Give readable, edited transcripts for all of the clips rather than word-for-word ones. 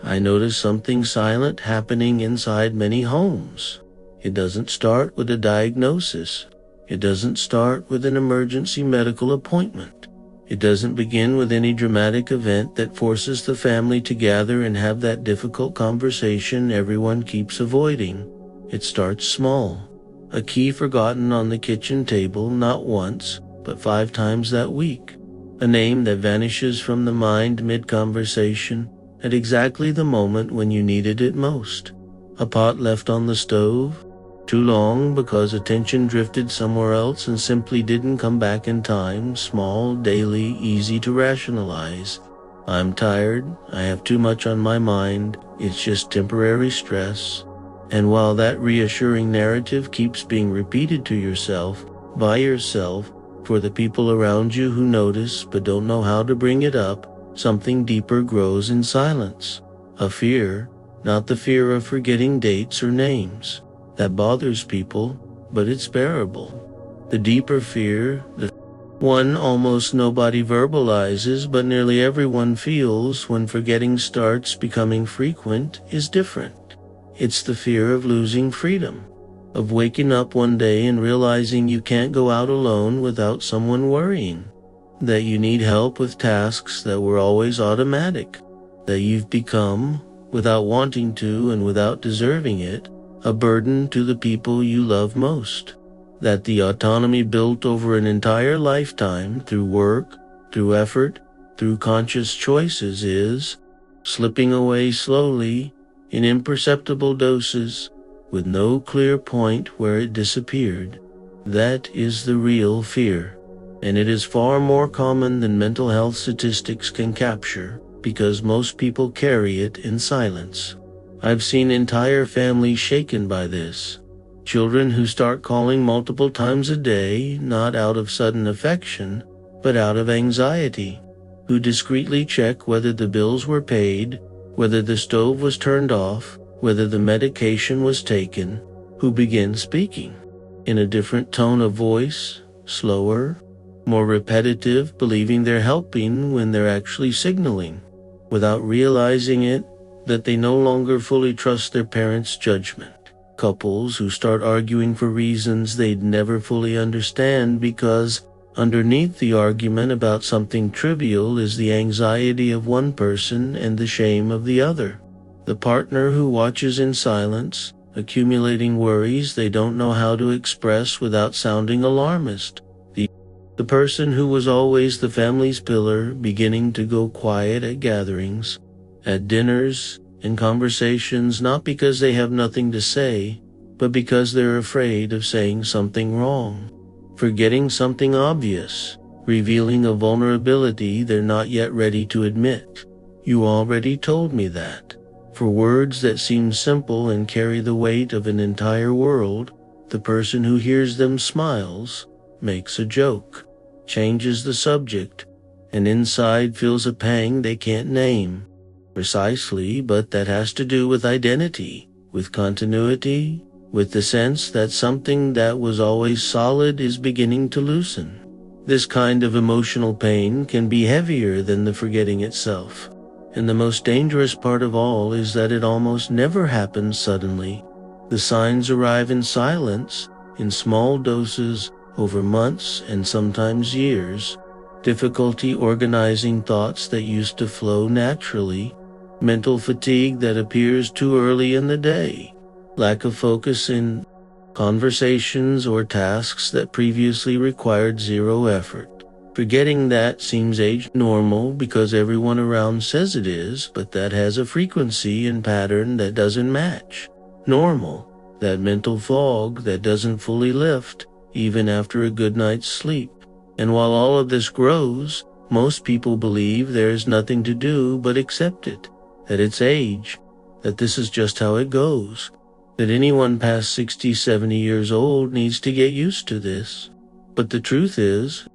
I notice something silent happening inside many homes. It doesn't start with a diagnosis. It doesn't start with an emergency medical appointment. It doesn't begin with any dramatic event that forces the family to gather and have that difficult conversation everyone keeps avoiding. It starts small. A key forgotten on the kitchen table not once, but 5 times that week. A name that vanishes from the mind mid-conversation at exactly the moment when you needed it most. A pot left on the stove too long because attention drifted somewhere else and simply didn't come back in time. Small, daily, easy to rationalize. I'm tired, I have too much on my mind, it's just temporary stress. And while that reassuring narrative keeps being repeated to yourself, by yourself, for the people around you who notice but don't know how to bring it up, something deeper grows in silence. A fear, not the fear of forgetting dates or names. That bothers people, but it's bearable. The deeper fear, the one almost nobody verbalizes but nearly everyone feels when forgetting starts becoming frequent, is different. It's the fear of losing freedom, of waking up one day and realizing you can't go out alone without someone worrying, that you need help with tasks that were always automatic, that you've become, without wanting to and without deserving it, a burden to the people you love most. That the autonomy built over an entire lifetime through work, through effort, through conscious choices is slipping away slowly in imperceptible doses with no clear point where it disappeared. That is the real fear. And it is far more common than mental health statistics can capture because most people carry it in silence. I've seen entire families shaken by this. Children who start calling multiple times a day, not out of sudden affection, but out of anxiety. Who discreetly check whether the bills were paid, whether the stove was turned off, whether the medication was taken. Who begin speaking in a different tone of voice, slower, more repetitive, believing they're helping when they're actually signaling, without realizing it, that they no longer fully trust their parents' judgment. Couples who start arguing for reasons they'd never fully understand because underneath the argument about something trivial is the anxiety of one person and the shame of the other. The partner who watches in silence, accumulating worries they don't know how to express without sounding alarmist. The person who was always the family's pillar beginning to go quiet at gatherings, at dinners, and conversations, not because they have nothing to say, but because they're afraid of saying something wrong, forgetting something obvious, revealing a vulnerability they're not yet ready to admit. You already told me that. For words that seem simple and carry the weight of an entire world, the person who hears them smiles, makes a joke, changes the subject, and inside feels a pang they can't name. Precisely, but that has to do with identity, with continuity, with the sense that something that was always solid is beginning to loosen. This kind of emotional pain can be heavier than the forgetting itself. And the most dangerous part of all is that it almost never happens suddenly. The signs arrive in silence, in small doses, over months and sometimes years. Difficulty organizing thoughts that used to flow naturally, mental fatigue that appears too early in the day, lack of focus in conversations or tasks that previously required zero effort. Forgetting that seems age normal because everyone around says it is, but that has a frequency and pattern that doesn't match normal, that mental fog that doesn't fully lift, even after a good night's sleep. And while all of this grows, most people believe there is nothing to do but accept it, that it's age, that this is just how it goes, that anyone past 60, 70 years old needs to get used to this. But the truth is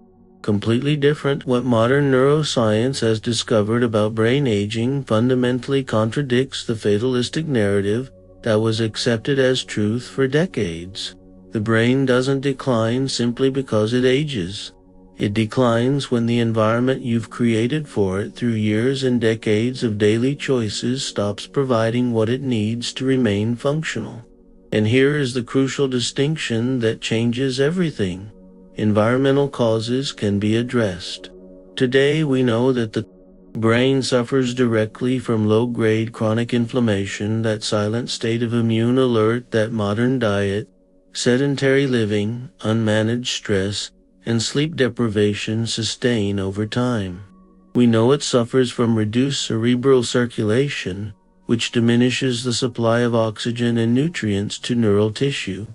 completely different. What modern neuroscience has discovered about brain aging fundamentally contradicts the fatalistic narrative that was accepted as truth for decades. The brain doesn't decline simply because it ages. It declines when the environment you've created for it through years and decades of daily choices stops providing what it needs to remain functional. And here is the crucial distinction that changes everything. Environmental causes can be addressed. Today we know that the brain suffers directly from low-grade chronic inflammation, that silent state of immune alert that modern diet, sedentary living, unmanaged stress, and sleep deprivation sustain over time. We know it suffers from reduced cerebral circulation, which diminishes the supply of oxygen and nutrients to neural tissue.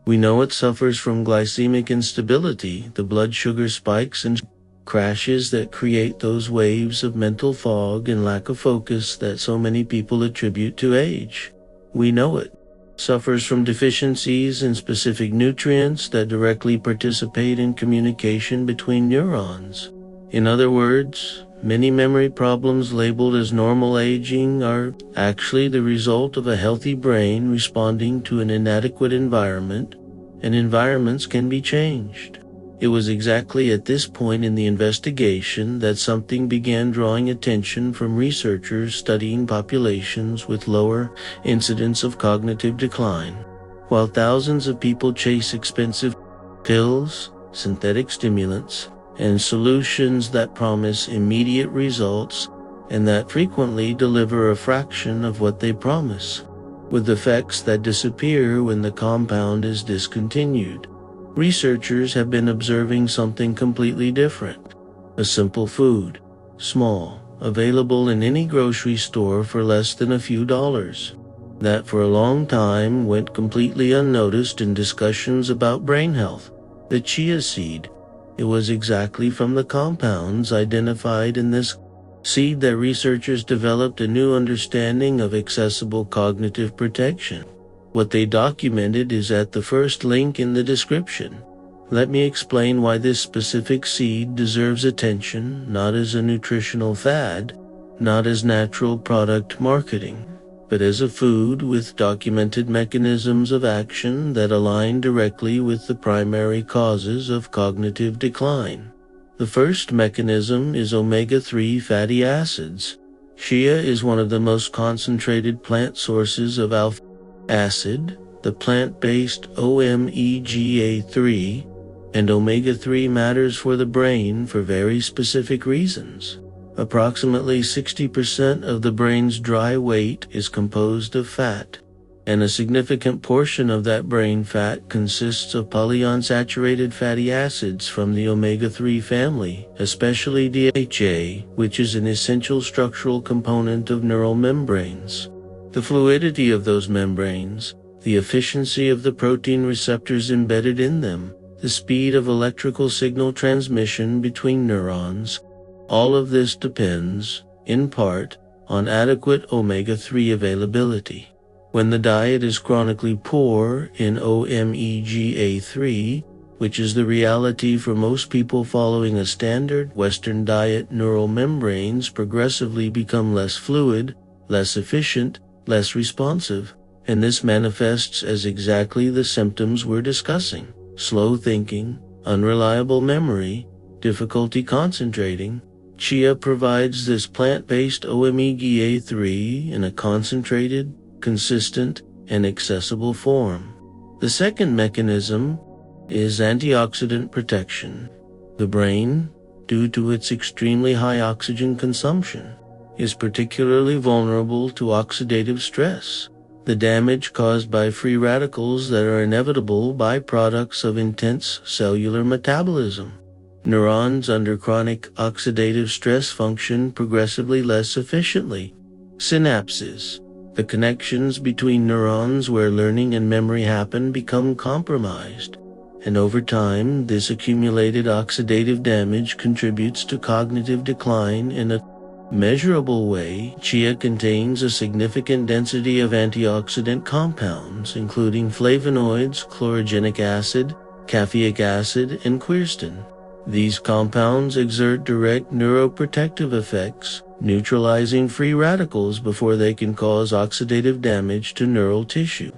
We know it suffers from glycemic instability, the blood sugar spikes and crashes that create those waves of mental fog and lack of focus that so many people attribute to age. We know it suffers from deficiencies in specific nutrients that directly participate in communication between neurons. In other words, many memory problems labeled as normal aging are actually the result of a healthy brain responding to an inadequate environment, and environments can be changed. It was exactly at this point in the investigation that something began drawing attention from researchers studying populations with lower incidence of cognitive decline. While thousands of people chase expensive pills, synthetic stimulants, and solutions that promise immediate results, and that frequently deliver a fraction of what they promise, with effects that disappear when the compound is discontinued. Researchers have been observing something completely different. A simple food, small, available in any grocery store for less than a few dollars, that for a long time went completely unnoticed in discussions about brain health. The chia seed. It was exactly from the compounds identified in this seed that researchers developed a new understanding of accessible cognitive protection. What they documented is at the first link in the description. Let me explain why this specific seed deserves attention, not as a nutritional fad, not as natural product marketing, but as a food with documented mechanisms of action that align directly with the primary causes of cognitive decline. The first mechanism is omega-3 fatty acids. Chia is one of the most concentrated plant sources of alpha acid, the plant-based omega-3, and omega-3 matters for the brain for very specific reasons. Approximately 60% of the brain's dry weight is composed of fat, and a significant portion of that brain fat consists of polyunsaturated fatty acids from the omega-3 family, especially DHA, which is an essential structural component of neural membranes. The fluidity of those membranes, the efficiency of the protein receptors embedded in them, the speed of electrical signal transmission between neurons, all of this depends, in part, on adequate omega-3 availability. When the diet is chronically poor in omega-3, which is the reality for most people following a standard Western diet, neural membranes progressively become less fluid, less efficient, less responsive, and this manifests as exactly the symptoms we're discussing: slow thinking, unreliable memory, difficulty concentrating. Chia provides this plant-based omega-3 in a concentrated, consistent, and accessible form. The second mechanism is antioxidant protection. The brain, due to its extremely high oxygen consumption, is particularly vulnerable to oxidative stress, the damage caused by free radicals that are inevitable byproducts of intense cellular metabolism. Neurons under chronic oxidative stress function progressively less efficiently. Synapses, the connections between neurons where learning and memory happen, become compromised, and over time this accumulated oxidative damage contributes to cognitive decline in a measurable way. Chia contains a significant density of antioxidant compounds, including flavonoids, chlorogenic acid, caffeic acid, and quercetin. These compounds exert direct neuroprotective effects, neutralizing free radicals before they can cause oxidative damage to neural tissue.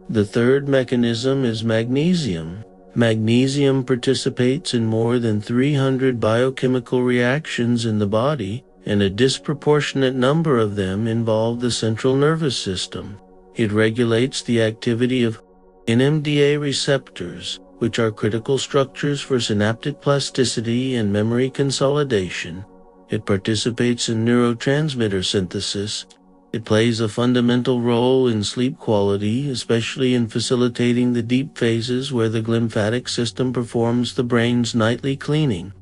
The third mechanism is magnesium. Magnesium participates in more than 300 biochemical reactions in the body, and a disproportionate number of them involve the central nervous system. It regulates the activity of NMDA receptors, which are critical structures for synaptic plasticity and memory consolidation. It participates in neurotransmitter synthesis. It plays a fundamental role in sleep quality, especially in facilitating the deep phases where the glymphatic system performs the brain's nightly cleaning.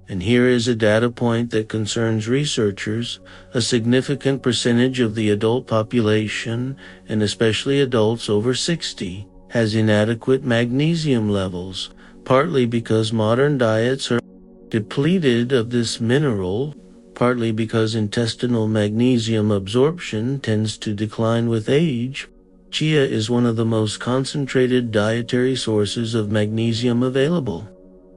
And here is a data point that concerns researchers. A significant percentage of the adult population, and especially adults over 60, has inadequate magnesium levels, partly because modern diets are depleted of this mineral, partly because intestinal magnesium absorption tends to decline with age. Chia is one of the most concentrated dietary sources of magnesium available.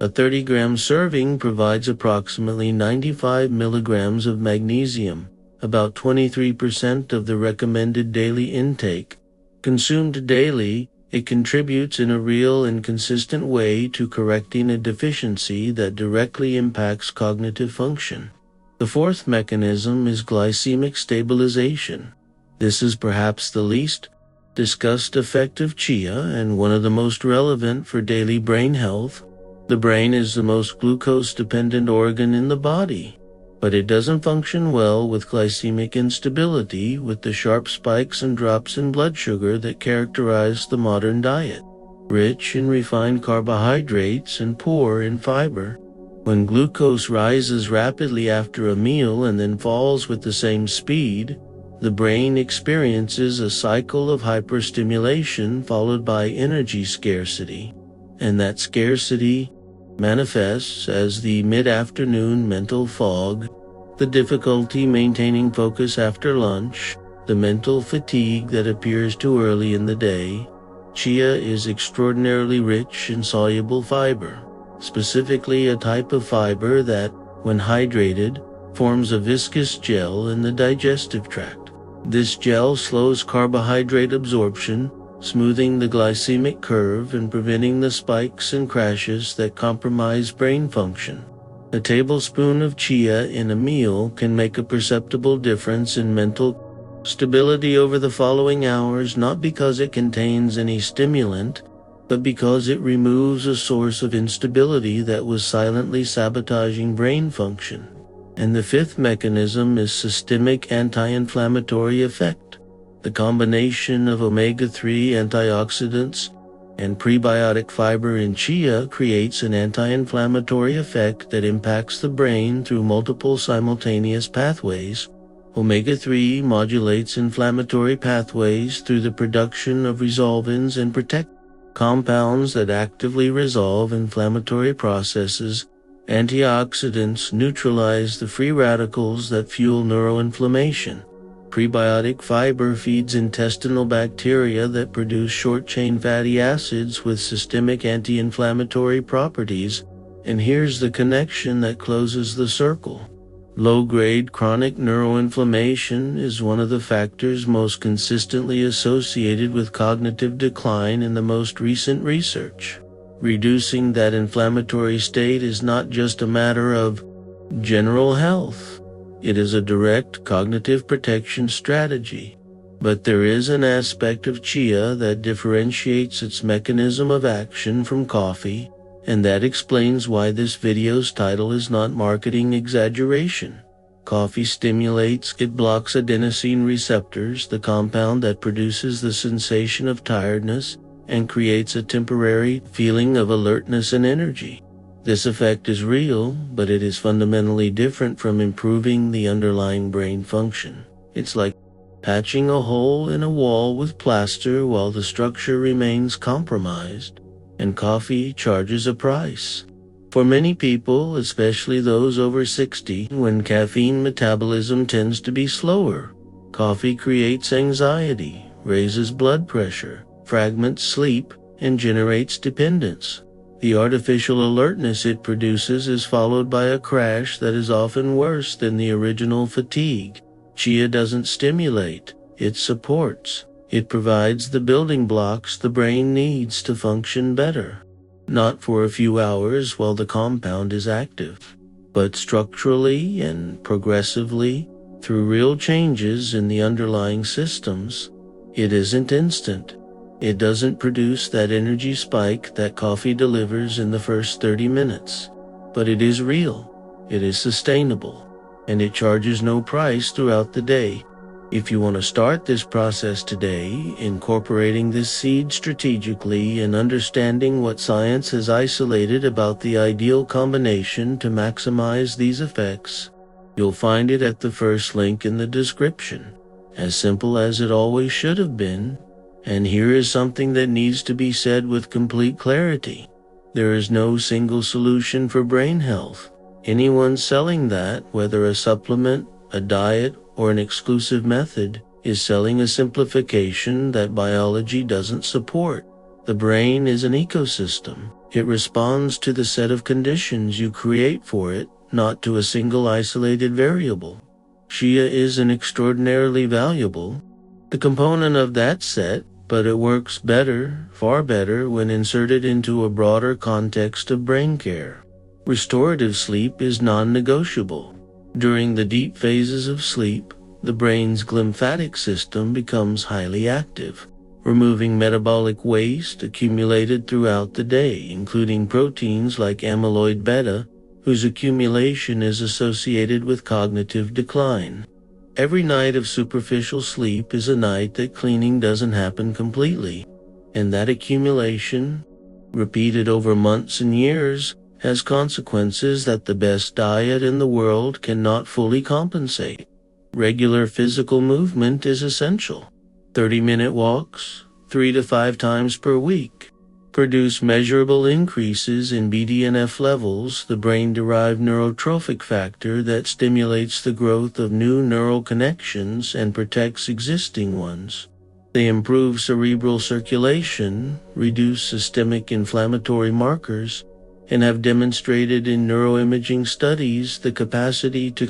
A 30-gram serving provides approximately 95 milligrams of magnesium, about 23% of the recommended daily intake. Consumed daily, it contributes in a real and consistent way to correcting a deficiency that directly impacts cognitive function. The fourth mechanism is glycemic stabilization. This is perhaps the least discussed effect of chia and one of the most relevant for daily brain health. The brain is the most glucose-dependent organ in the body, but it doesn't function well with glycemic instability, with the sharp spikes and drops in blood sugar that characterize the modern diet, rich in refined carbohydrates and poor in fiber. When glucose rises rapidly after a meal and then falls with the same speed, the brain experiences a cycle of hyperstimulation followed by energy scarcity, and that scarcity manifests as the mid-afternoon mental fog, the difficulty maintaining focus after lunch, the mental fatigue that appears too early in the day. Chia is extraordinarily rich in soluble fiber, specifically a type of fiber that, when hydrated, forms a viscous gel in the digestive tract. This gel slows carbohydrate absorption, smoothing the glycemic curve and preventing the spikes and crashes that compromise brain function. A tablespoon of chia in a meal can make a perceptible difference in mental stability over the following hours, not because it contains any stimulant, but because it removes a source of instability that was silently sabotaging brain function. And the fifth mechanism is systemic anti-inflammatory effect. The combination of omega-3 antioxidants and prebiotic fiber in chia creates an anti-inflammatory effect that impacts the brain through multiple simultaneous pathways. Omega-3 modulates inflammatory pathways through the production of resolvins and protect compounds that actively resolve inflammatory processes. Antioxidants neutralize the free radicals that fuel neuroinflammation. Prebiotic fiber feeds intestinal bacteria that produce short-chain fatty acids with systemic anti-inflammatory properties. And here's the connection that closes the circle. Low-grade chronic neuroinflammation is one of the factors most consistently associated with cognitive decline in the most recent research. Reducing that inflammatory state is not just a matter of general health. It is a direct cognitive protection strategy. But there is an aspect of chia that differentiates its mechanism of action from coffee, and that explains why this video's title is not marketing exaggeration. Coffee stimulates, it blocks adenosine receptors, the compound that produces the sensation of tiredness, and creates a temporary feeling of alertness and energy. This effect is real, but it is fundamentally different from improving the underlying brain function. It's like patching a hole in a wall with plaster while the structure remains compromised, and coffee charges a price. For many people, especially those over 60, when caffeine metabolism tends to be slower, coffee creates anxiety, raises blood pressure, fragments sleep, and generates dependence. The artificial alertness it produces is followed by a crash that is often worse than the original fatigue. Chia doesn't stimulate, it supports. It provides the building blocks the brain needs to function better. not for a few hours while the compound is active, but structurally and progressively through real changes in the underlying systems. It isn't instant. It doesn't produce that energy spike that coffee delivers in the first 30 minutes. But it is real, it is sustainable, and it charges no price throughout the day. If you want to start this process today, incorporating this seed strategically and understanding what science has isolated about the ideal combination to maximize these effects, you'll find it at the first link in the description. As simple as it always should have been. And here is something that needs to be said with complete clarity. There is no single solution for brain health. Anyone selling that, whether a supplement, a diet, or an exclusive method, is selling a simplification that biology doesn't support. The brain is an ecosystem. It responds to the set of conditions you create for it, not to a single isolated variable. Chia is an extraordinarily valuable component of that set, but it works better, far better, when inserted into a broader context of brain care. Restorative sleep is non-negotiable. During the deep phases of sleep, the brain's glymphatic system becomes highly active, removing metabolic waste accumulated throughout the day, including proteins like amyloid beta, whose accumulation is associated with cognitive decline. Every night of superficial sleep is a night that cleaning doesn't happen completely, and that accumulation, repeated over months and years, has consequences that the best diet in the world cannot fully compensate. Regular physical movement is essential. 30-minute walks, 3 to 5 times per week, produce measurable increases in BDNF levels, the brain-derived neurotrophic factor that stimulates the growth of new neural connections and protects existing ones. They improve cerebral circulation, reduce systemic inflammatory markers, and have demonstrated in neuroimaging studies the capacity to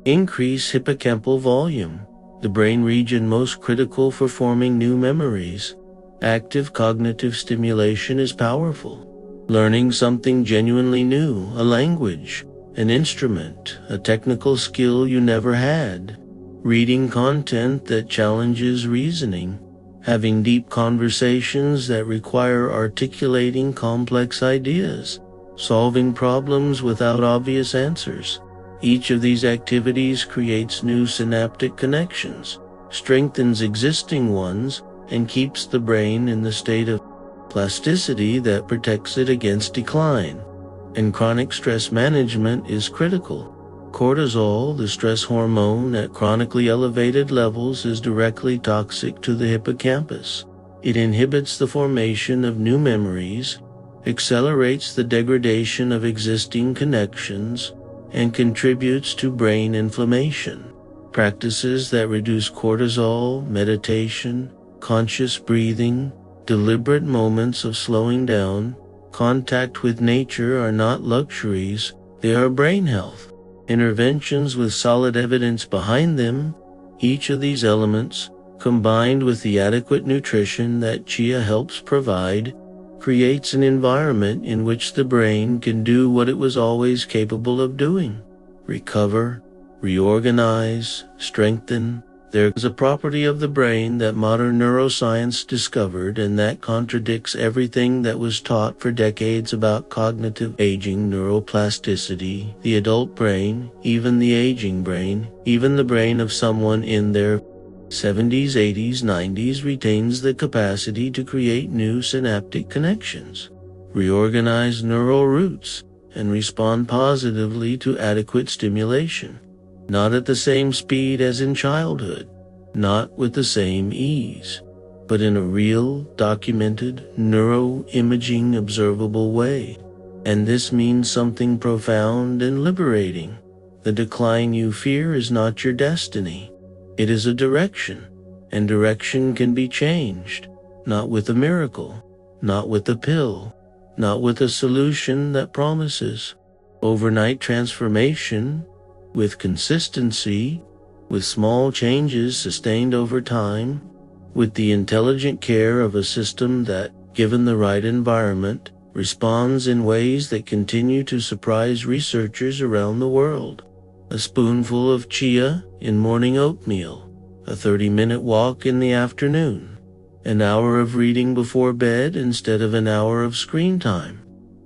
increase hippocampal volume, the brain region most critical for forming new memories. Active cognitive stimulation is powerful. Learning something genuinely new, a language, an instrument, a technical skill you never had, reading content that challenges reasoning, having deep conversations that require articulating complex ideas, solving problems without obvious answers. Each of these activities creates new synaptic connections, strengthens existing ones, and keeps the brain in the state of plasticity that protects it against decline. And chronic stress management is critical. Cortisol, the stress hormone at chronically elevated levels, is directly toxic to the hippocampus. It inhibits the formation of new memories, accelerates the degradation of existing connections, and contributes to brain inflammation. Practices that reduce cortisol, meditation, conscious breathing, deliberate moments of slowing down, contact with nature are not luxuries, they are brain health. Interventions with solid evidence behind them. Each of these elements, combined with the adequate nutrition that chia helps provide, creates an environment in which the brain can do what it was always capable of doing: recover, reorganize, strengthen. There is a property of the brain that modern neuroscience discovered, and that contradicts everything that was taught for decades about cognitive aging, neuroplasticity, the adult brain, even the aging brain, even the brain of someone in their 70s, 80s, 90s retains the capacity to create new synaptic connections, reorganize neural roots, and respond positively to adequate stimulation. Not at the same speed as in childhood, not with the same ease, but in a real, documented, neuroimaging, observable way. And this means something profound and liberating. The decline you fear is not your destiny. It is a direction, and direction can be changed, not with a miracle, not with a pill, not with a solution that promises overnight transformation, with consistency, with small changes sustained over time, with the intelligent care of a system that, given the right environment, responds in ways that continue to surprise researchers around the world. A spoonful of chia in morning oatmeal, a 30-minute walk in the afternoon, an hour of reading before bed instead of an hour of screen time,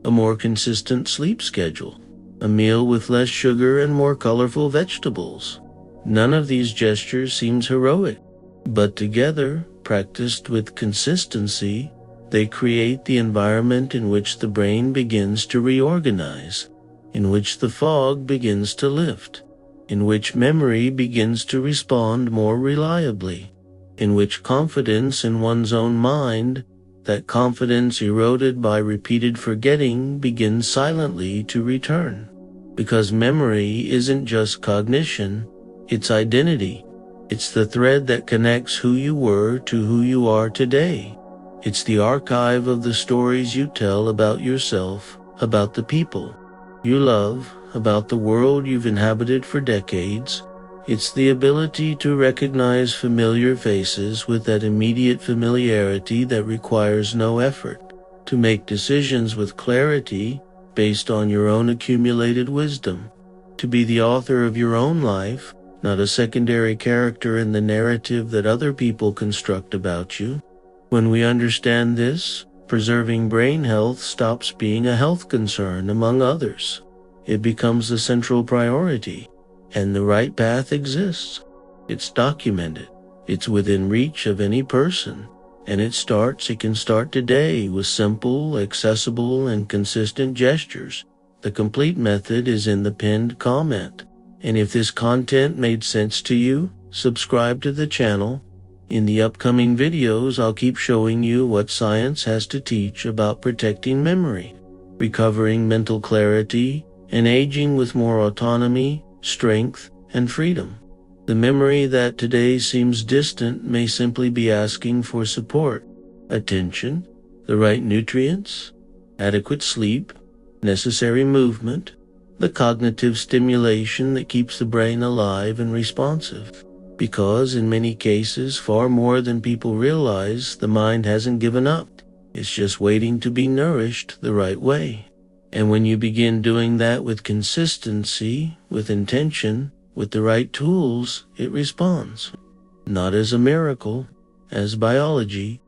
a more consistent sleep schedule, a meal with less sugar and more colorful vegetables. None of these gestures seems heroic, but together, practiced with consistency, they create the environment in which the brain begins to reorganize, in which the fog begins to lift, in which memory begins to respond more reliably, in which confidence in one's own mind, that confidence eroded by repeated forgetting, begins silently to return. Because memory isn't just cognition, it's identity. It's the thread that connects who you were to who you are today. It's the archive of the stories you tell about yourself, about the people you love, about the world you've inhabited for decades. It's the ability to recognize familiar faces with that immediate familiarity that requires no effort, to make decisions with clarity based on your own accumulated wisdom, to be the author of your own life, not a secondary character in the narrative that other people construct about you. When we understand this, preserving brain health stops being a health concern among others. It becomes a central priority, and the right path exists. It's documented. It's within reach of any person, and it can start today with simple, accessible, and consistent gestures. The complete method is in the pinned comment. And if this content made sense to you, subscribe to the channel. In the upcoming videos, I'll keep showing you what science has to teach about protecting memory, recovering mental clarity, and aging with more autonomy, strength, and freedom. The memory that today seems distant may simply be asking for support, attention, the right nutrients, adequate sleep, necessary movement, the cognitive stimulation that keeps the brain alive and responsive. Because in many cases, far more than people realize, the mind hasn't given up. It's just waiting to be nourished the right way. And when you begin doing that with consistency, with intention, with the right tools, it responds. Not as a miracle, as biology,